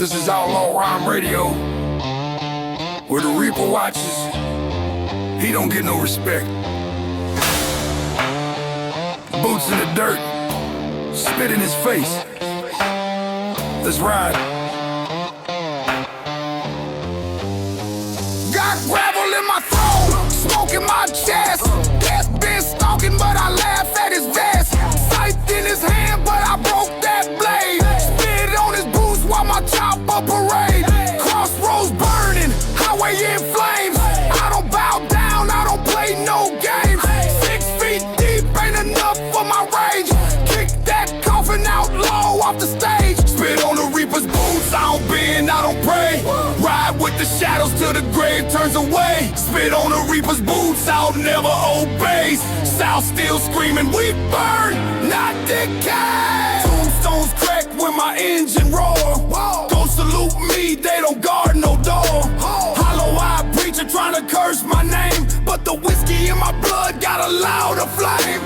This is Outlaw Rhyme Radio, where the Reaper watches. He don't get no respect. Boots in the dirt, spit in his face. Let's ride. Got gravel in my throat, smoke in my chest. Death been stalking, but I laugh at his vest. Scythe in his hand, but I broke that blade. Spit on his boots while my chopper parade. Crossroads burning, highway in flames. I don't bow down, I don't play no games. 6 feet deep ain't enough for my rage. Kick that coffin outlaw off the stage. Spit on the Reaper's boots, I don't bend, I don't pray. Ride with the shadows till the grave turns away. Spit on the Reaper's boots, I'll never obey. South still screaming, we burn, not decay. Tombstones crack when my engine roar. Don't salute me, they don't guard no door. Hollow-eyed preacher trying to curse my name, but the whiskey in my blood got a louder flame.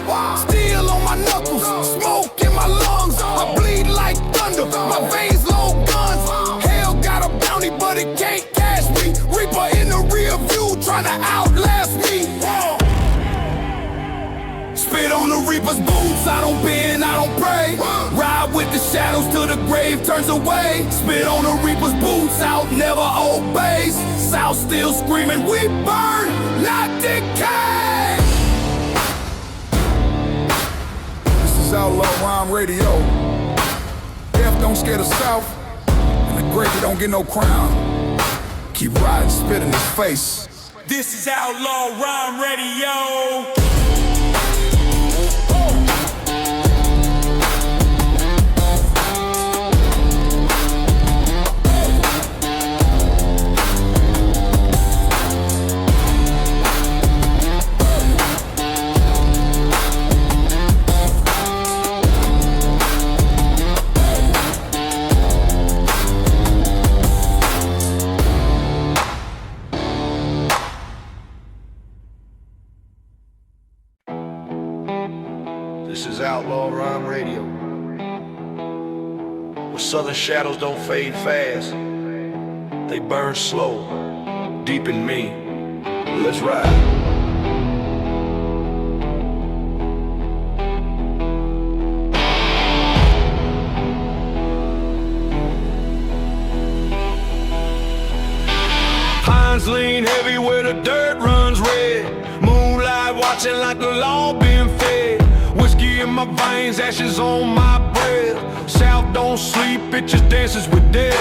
Steel on my knuckles, smoke in my lungs. I bleed like thunder, my veins load guns. Hell got a bounty, but it can't catch me. Reaper in the rear view trying to outlast me. Spit on the Reaper's boots, I don't bend, I don't pray. Ride with the shadows till the grave turns away. Spit on the Reaper's boots, out never obeys. South still screaming, we burn, not decay. This is Outlaw Rhyme Radio. Death don't scare the South, and the grave don't get no crown. Keep riding, spit in his face. This is Outlaw Rhyme Radio. This is Outlaw Rhyme Radio, where southern shadows don't fade fast, they burn slow, deep in me. Let's ride. Pines lean heavy where the dirt runs red. Moonlight watching like the law being fed. Whiskey in my veins, ashes on my breath. South don't sleep, it just dances with death.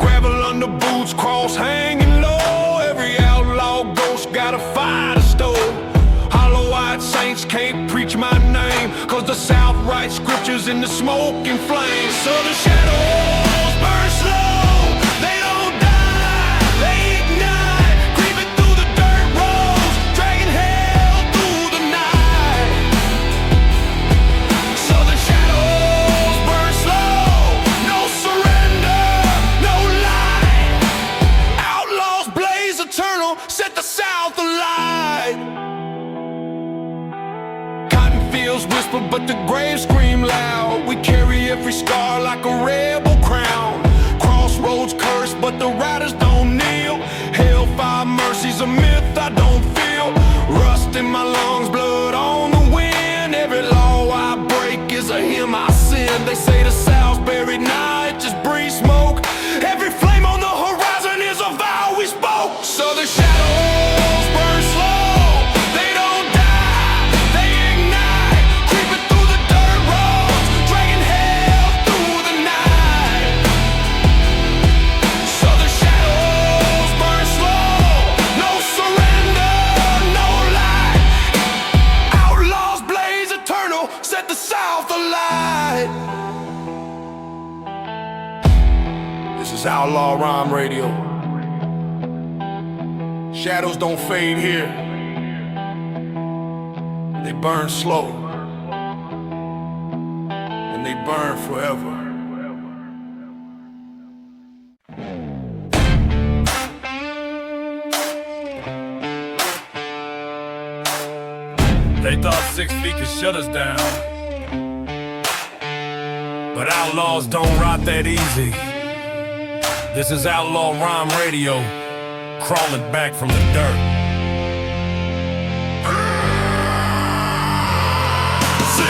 Gravel under boots, cross hanging low. Every outlaw ghost got a fire to stow. Hollow-eyed saints can't preach my name, cause the South writes scriptures in the smoke and flames. So the shadows burn slow, they don't die, they ignite, creeping through the dirt roads, dragging hell through the night. So the shadows burn slow, no surrender, no light. Outlaws blaze eternal, set the South alight. Cotton fields whisper, but the graves scream loud. We carry every scar like a rebel crown. Crossroads curse, but the riders don't kneel. Hellfire mercy's a myth I don't feel. Rust in my lungs, blood on the wind. Every law I break is a hymn I sin. They say the South's buried now, it just breathes smoke. Every flame on the horizon is a vow we spoke. So the shadows burn slow, they don't die, they ignite, creeping through the dirt roads, dragging hell through the night. So the shadows burn slow, no surrender, no light. Outlaws blaze eternal, set the South alight. This is Outlaw Rhyme Radio. Shadows don't fade here, they burn slow, and they burn forever. They thought 6 feet could shut us down, but outlaws don't rot that easy. This is Outlaw Rhyme Radio, crawling back from the dirt.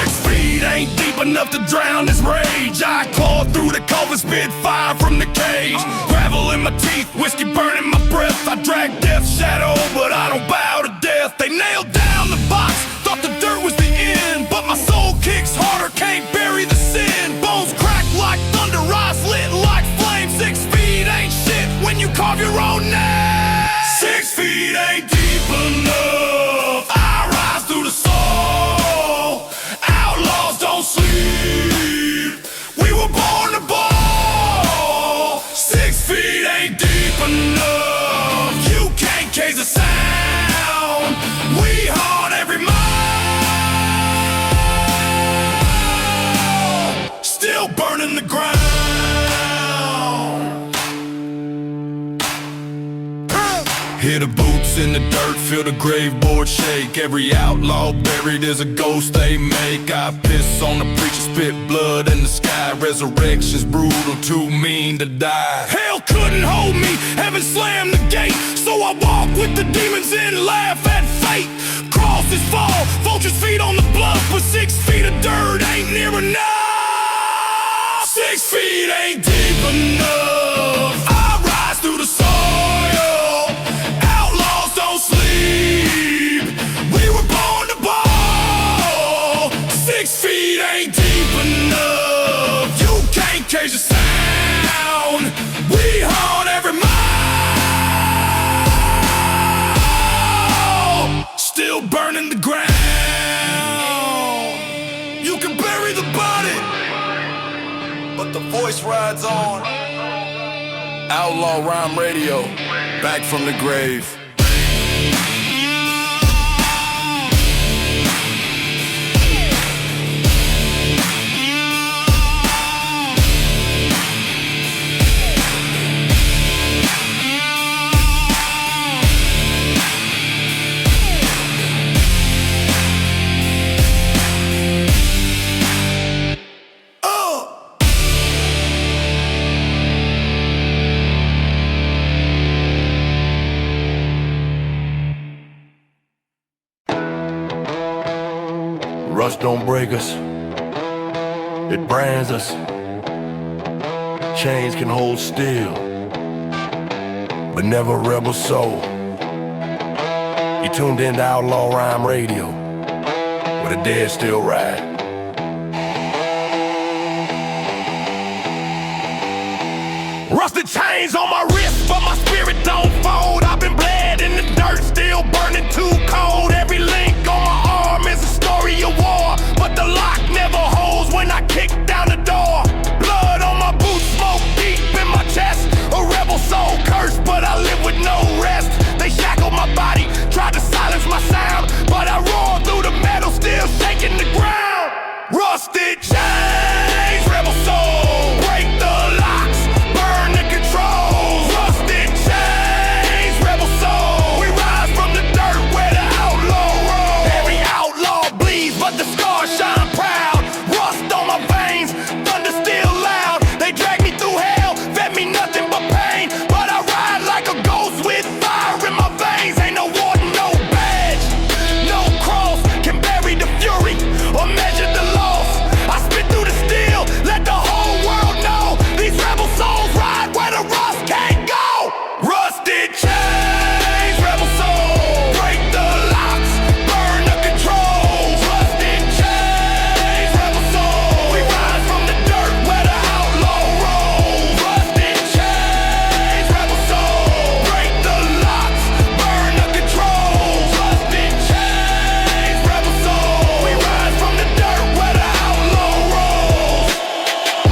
6 feet ain't deep enough to drown this rage. I clawed through the cover, spit fire from the cage. Gravel in my teeth, whiskey burning my breath. I drag death's shadow, but I don't bow to death. They nailed down the box, thought the dirt was the end, but my soul kicks harder, can't bury the sin. Bones crack like thunder, eyes lit like flame. 6 feet ain't shit when you carve your own name. 6 feet ain't deep enough. I rise through the soul. Outlaws don't sleep. We were born to ball. 6 feet ain't deep enough. You can't cage the sound. We haunt every mile. Still burning the ground. Hear the boots in the dirt, feel the grave board shake. Every outlaw buried is a ghost they make. I piss on the preacher, spit blood in the sky. Resurrection's brutal, too mean to die. Hell couldn't hold me, heaven slammed the gate. So I walk with the demons and laugh at fate. Crosses fall, vultures feed on the bluff, but 6 feet of dirt ain't near enough. 6 feet ain't deep enough. I rise through the soil. Outlaws don't sleep. We were born to ball. 6 feet ain't deep enough. You can't cage the sound. We haunt every mile. Still burning the ground. You can bury the body, but the voice rides on. Outlaw Rhyme Radio, back from the grave. Rust don't break us, it brands us. Chains can hold steel, but never a rebel soul. You tuned into Outlaw Rhyme Radio, where the dead still ride. Rusted chains on my wrist, but my spirit don't fold. I've been bled in the dirt, still burning too cold. Every link on my arm is a story of war, but the lock never holds when I kick down the door. Blood on my boots, smoke deep in my chest. A rebel soul cursed, but I live with no rest. They shackled my body, tried to silence my sound, but I roared through the metal, still shaking the ground. Rusted chains, rebel soul, break the locks, burn the controls. Rusted chains, rebel soul, we rise from the dirt where the outlaw roll. Every outlaw bleeds, but the scars shine proud. Rust on my veins, thunder still loud. They drag me through hell, fed me nothing but pain, but I ride like a ghost with fire in my veins. Ain't no warden, no badge, no cross can bury the fury or measure the loss. I spit through the steel, let the whole world know these rebel souls ride where the rust can't go. Rusted chains, rebel soul, break the locks, burn the controls. Rusted chains, rebel soul, we rise from the dirt where the outlaw rolls. Rusted chains, rebel soul, break the locks, burn the controls. Rusted chains, rebel soul, we rise from the dirt where the outlaw rolls.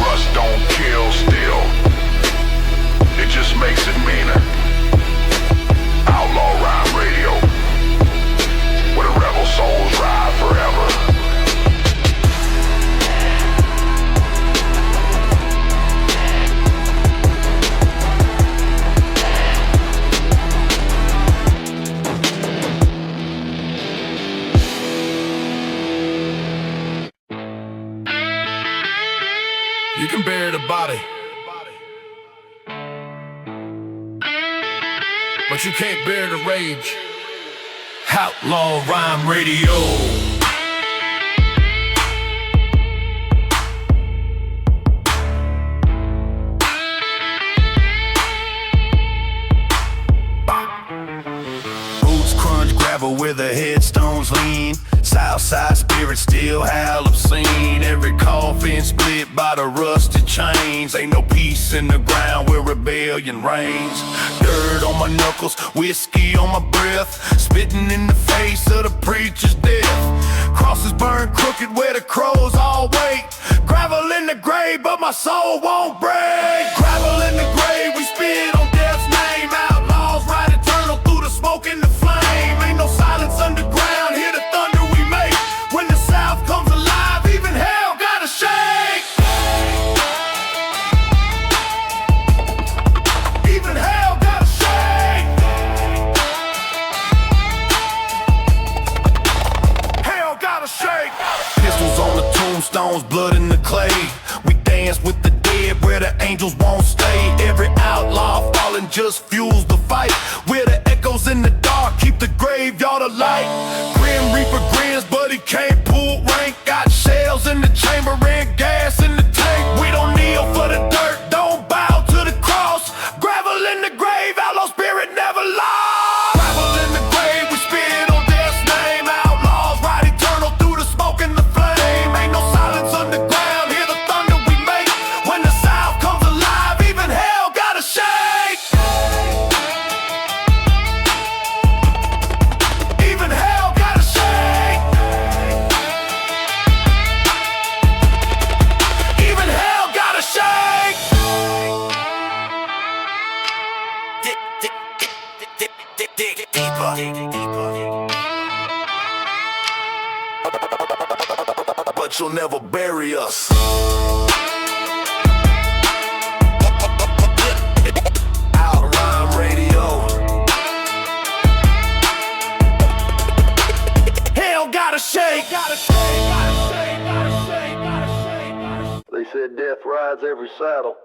Rust don't kill still, it just makes it meaner. Outlaw Rhyme Radio, where the rebel souls ride forever. You can bury the body, you can't bear the rage. Outlaw Rhyme Radio. Where the headstones lean, Southside spirits still howl obscene. Every coffin split by the rusted chains. Ain't no peace in the ground where rebellion reigns. Dirt on my knuckles, whiskey on my breath, spitting in the face of the preacher's death. Crosses burn crooked where the crows all wait. Gravel in the grave but my soul won't break. Gravel in the grave, we spit on death's name. Outlaws ride eternal through the smoke and the flame. Ain't no silence underground, hear the thunder we make. When the South comes alive, even hell gotta shake. Even hell gotta shake. Hell gotta shake. Pistols on the tombstones, blood in the clay. We dance with the dead where the angels won't stay. Every outlaw falling just fuels the fight. Where the echoes in the dark keep the graveyard alight. Grim Reaper grins but he can't pull rank. Got shells in the chamber and gas in the tank. We don't kneel for the dirt, don't bow to the cross. Gravel in the grave, outlaw spirit never lost. Gravel in the grave, we spit on death's name. Outlaws ride eternal through the smoke and the flame. Ain't no silence underground, hear the thunder we make. When the South comes alive, even hell gotta shake. Even hell gotta shake. Even hell gotta shake. Dig deeper. But you'll never bury us. Outlaw Radio. Hell gotta shake. They said death rides every saddle.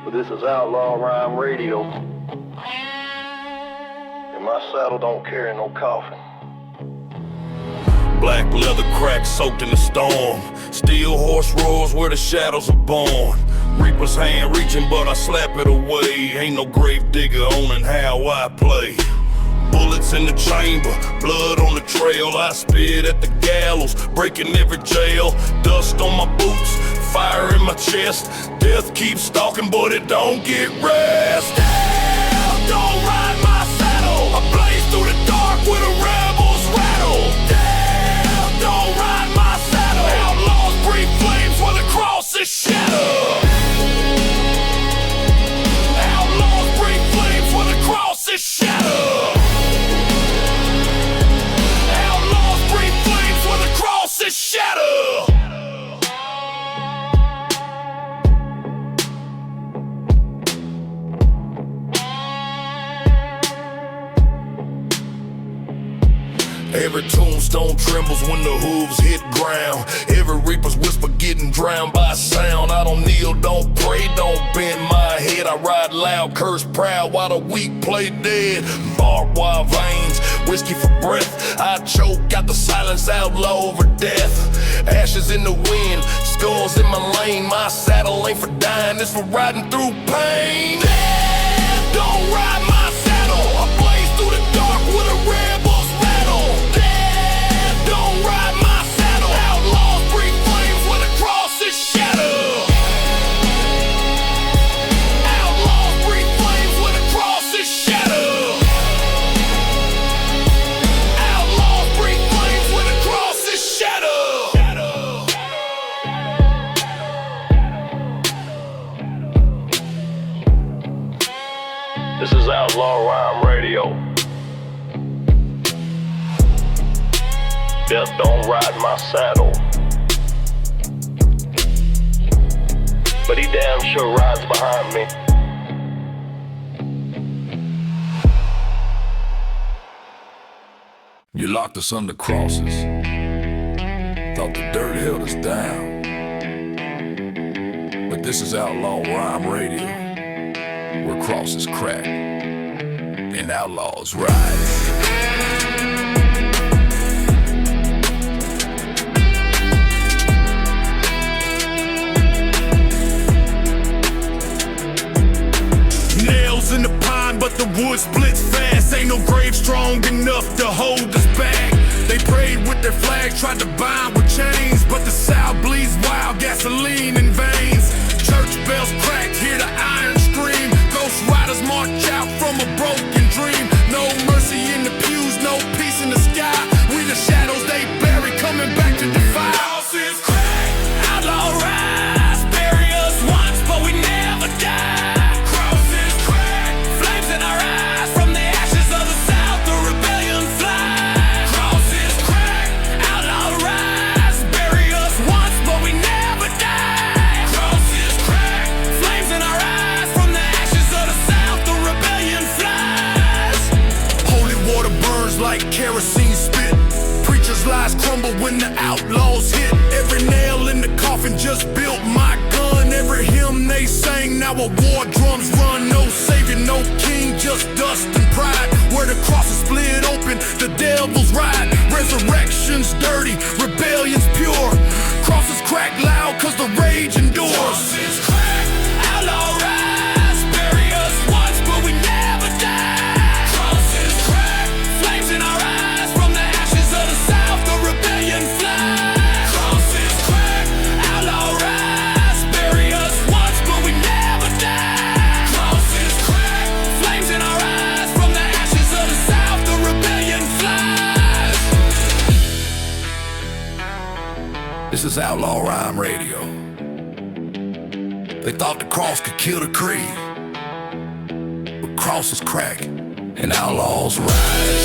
But this is Outlaw Rhyme Radio. And my saddle don't carry no coffin. Black leather cracks soaked in the storm. Steel horse roars where the shadows are born. Reaper's hand reaching but I slap it away. Ain't no grave digger owning how I play. Bullets in the chamber, blood on the trail. I spit at the gallows, breaking every jail. Dust on my boots, fire in my chest. Death keeps stalking but it don't get rest. Death don't ride my saddle. I blaze through the dark where the rebels rattle. Death don't ride my saddle. Outlaws breathe flames where the cross is shattered. Outlaws breathe flames where the cross is shattered. Outlaws breathe flames where the cross is shattered. Every tombstone trembles when the hooves hit ground. Every reaper's whisper getting drowned by sound. I don't kneel, don't pray, don't bend my head. I ride loud, curse proud while the weak play dead. Barbed wire veins, whiskey for breath. I choke, got the silence, outlaw over death. Ashes in the wind, skulls in my lane. My saddle ain't for dying, it's for riding through pain. Death don't ride my saddle. I blaze through the dark with a rebel's rattle. Death don't ride my saddle. Outlaws breathe flames where the cross is shattered. Outlaws breathe flames where the cross is shattered. Outlaws breathe flames where the cross is shattered. This is Outlaw Rhyme Radio. Death don't ride my saddle, but he damn sure rides behind me. You locked us under crosses. Thought the dirt held us down. But This is Outlaw Rhyme Radio, where crosses crack and outlaws rise. In the pine, but the wood splits fast. Ain't no grave strong enough to hold us back. They prayed with their flags, tried to bind with chains, but the South bleeds wild, gasoline in veins. Church bells cracked, hear the iron scream. Ghost riders march out from a broken dream. No mercy in the pews, no peace in the sky. We the shadows they bury, coming back to defy. House is cracked, outlaw rise. Bury us once, but we never die. Like kerosene spit, preachers' lies crumble when the outlaws hit. Every nail in the coffin just built my gun. Every hymn they sang, now a war drums run. No savior, no king, just dust and pride. Where the cross is split open, the devil's ride. Resurrection's dirty, rebellion's pure. Crosses crack loud cause the rage endures. Crosses crack, outlaw rise. Bury us once but we never die. In our eyes, from the ashes of the South, the rebellion flies. Crosses crack, outlaw rise. Bury us once, but we never die. Crosses crack, flames in our eyes. From the ashes of the South, the rebellion flies. This is Outlaw Rhyme Radio. They thought the cross could kill the creed, but crosses crack and outlaws rise.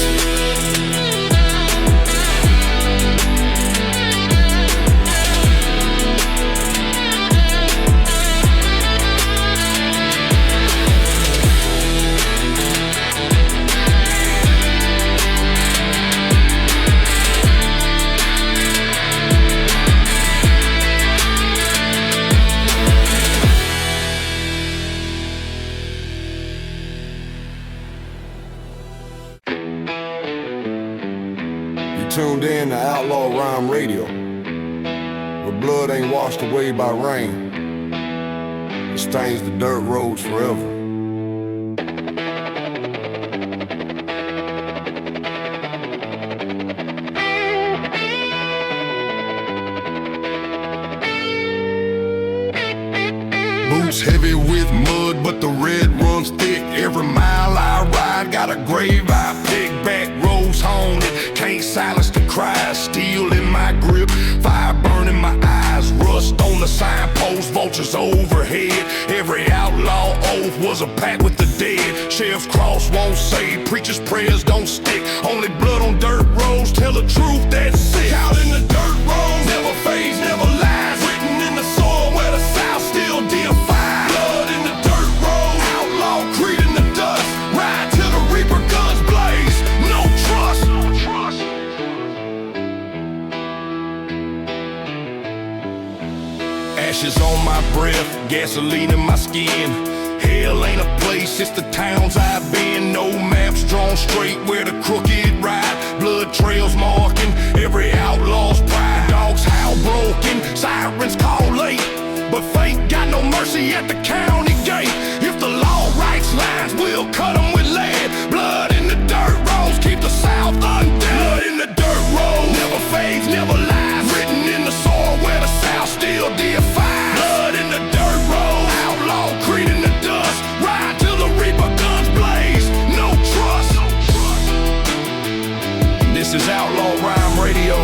Tuned in to Outlaw Rhyme Radio, where blood ain't washed away by rain. It stains the dirt roads forever. Boots heavy with mud, but the red runs thick. Every mile I ride, got a grave I pick. Back roads haunted, can't silence the cries. Steel in my grip, fire burning my eyes. Rust on the signpost, vultures overhead. Every outlaw oath was a pact with the dead. Sheriff's cross won't save, preacher's prayers don't stick. Only blood on dirt roads, tell the truth that's sick. Out in the dirt roads, never fades, never lies. Written in the soil where the South still deifies. Blood in the dirt road, outlaw creed in the dust. Ride till the reaper guns blaze, no trust. Ashes on my breath, gasoline in my skin. Hell ain't a place, it's the towns I've been. No maps drawn straight where the crooked ride. Blood trails marking every outlaw's pride. Dogs howl broken, sirens call late, but fate got no mercy at the county gate. If the law writes lines, we'll cut them with lead. Blood in the dirt roads, keep the South undead. Blood in the dirt road, never fades, never lies. Written in the soil where the South still deifies. Blood in the dirt road, outlaw creed in the dust. Ride till the reaper guns blaze, no trust. This is Outlaw Rhyme Radio.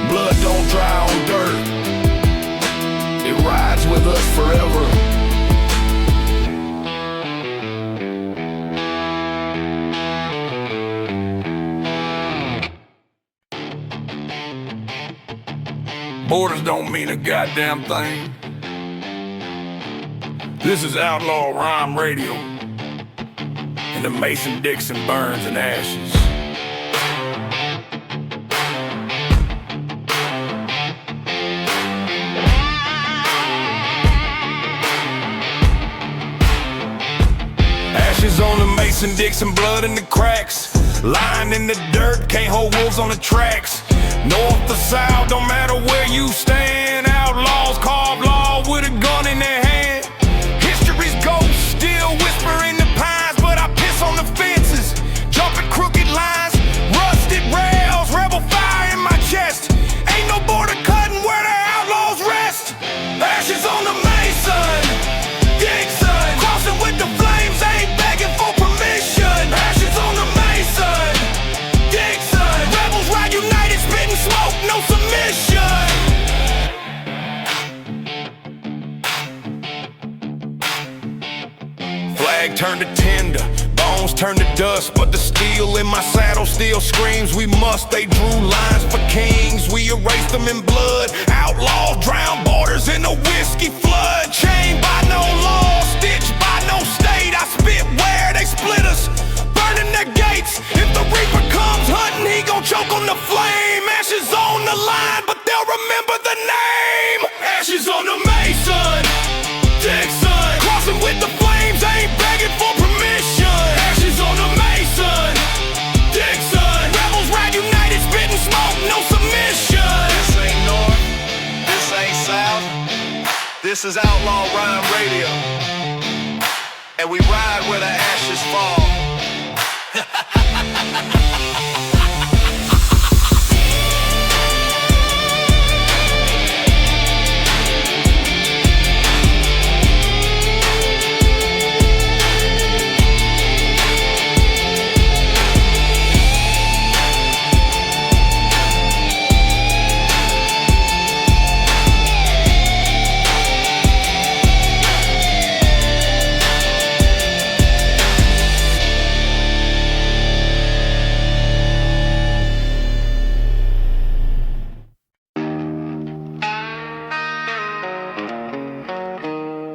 Blood don't dry on dirt, it rides with us forever. Borders don't mean a goddamn thing. This is Outlaw Rhyme Radio, and the Mason-Dixon burns in ashes. Mason Dixon, blood in the cracks. Lying in the dirt, can't hold wolves on the tracks. North or south, don't matter where you stand. Outlaws carve law with a gun in their hand. History's ghost still whisper in the pines, but I piss on the fences, jumping crooked lines, rusted rails, rebel fire in my chest. Ain't no border cutting where the outlaws rest. Ashes on the Mason Dixon, crossing with the flames, ain't begging for permission. Ashes on the Mason Dixon, rebels ride united, spitting smoke, no submission. Flag turned to tinder, bones turned to dust, but the steel in my saddle still screams we must. They drew lines for kings, we erased them in blood. Outlaws drown borders in a whiskey flood. Chained by no law, stitched by no state. I spit where they split us, burning their gates. If the reaper comes hunting, he gon' choke on the flame. Ashes on the line, but they'll remember the name. Ashes on the Mason Dixon, crossing with the flames, ain't begging for permission. Ashes on the Mason Dixon, rebels ride united, spitting smoke, no submission. This ain't north, this ain't south. This is Outlaw Rhyme Radio, and we ride where the ashes fall.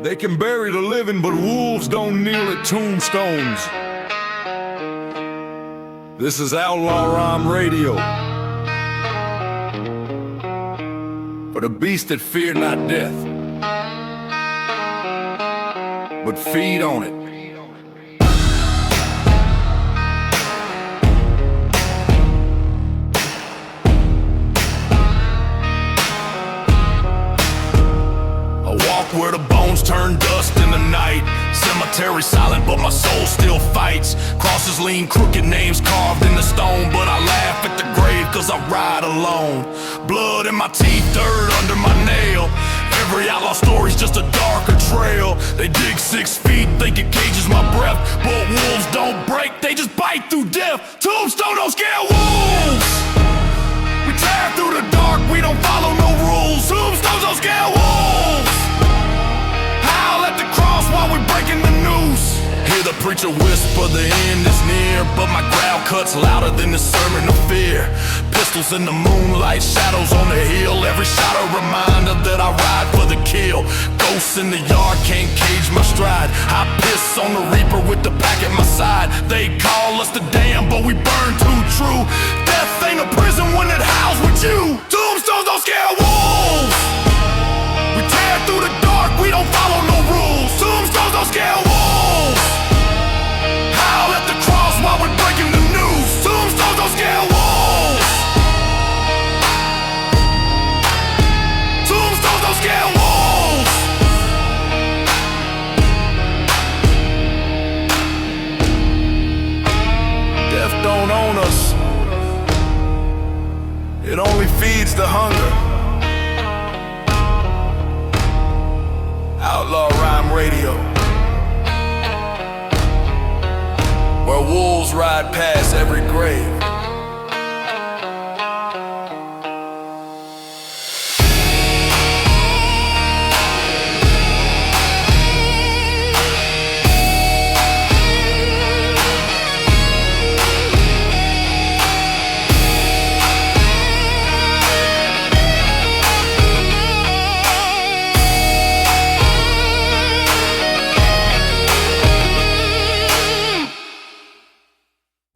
They can bury the living, but wolves don't kneel at tombstones. This is Outlaw Rhyme Radio, for the beasts that fear not death, but feed on it. Where the bones turn dust in the night. Cemetery silent, but my soul still fights. Crosses lean crooked, names carved in the stone, but I laugh at the grave cause I ride alone. Blood in my teeth, dirt under my nail. Every outlaw story's just a darker trail. They dig 6 feet, think it cages my breath, but wolves don't break, they just bite through death. Tombstone don't scare wolves. We tear through the dark, we don't follow no rules. Tombstones don't scare wolves. At the cross while we're breaking the noose. Hear the preacher whisper the end is near, but my growl cuts louder than the sermon of fear. Pistols in the moonlight, shadows on the hill. Every shot a reminder that I ride for the kill. Ghosts in the yard can't cage my stride. I piss on the reaper with the pack at my side. They call us the damned, but we burn too true. Death ain't a prison when it howls with you. Tombstones don't scare wolves. We tear through the dark, we don't follow no rules. Tombstones don't scare wolves. Howl at the cross while we're breaking the news. Tombstones don't scare wolves. Tombstones don't scare wolves. Death don't own us, it only feeds the hunger. Outlaw Rhyme Radio, where wolves ride past every grave.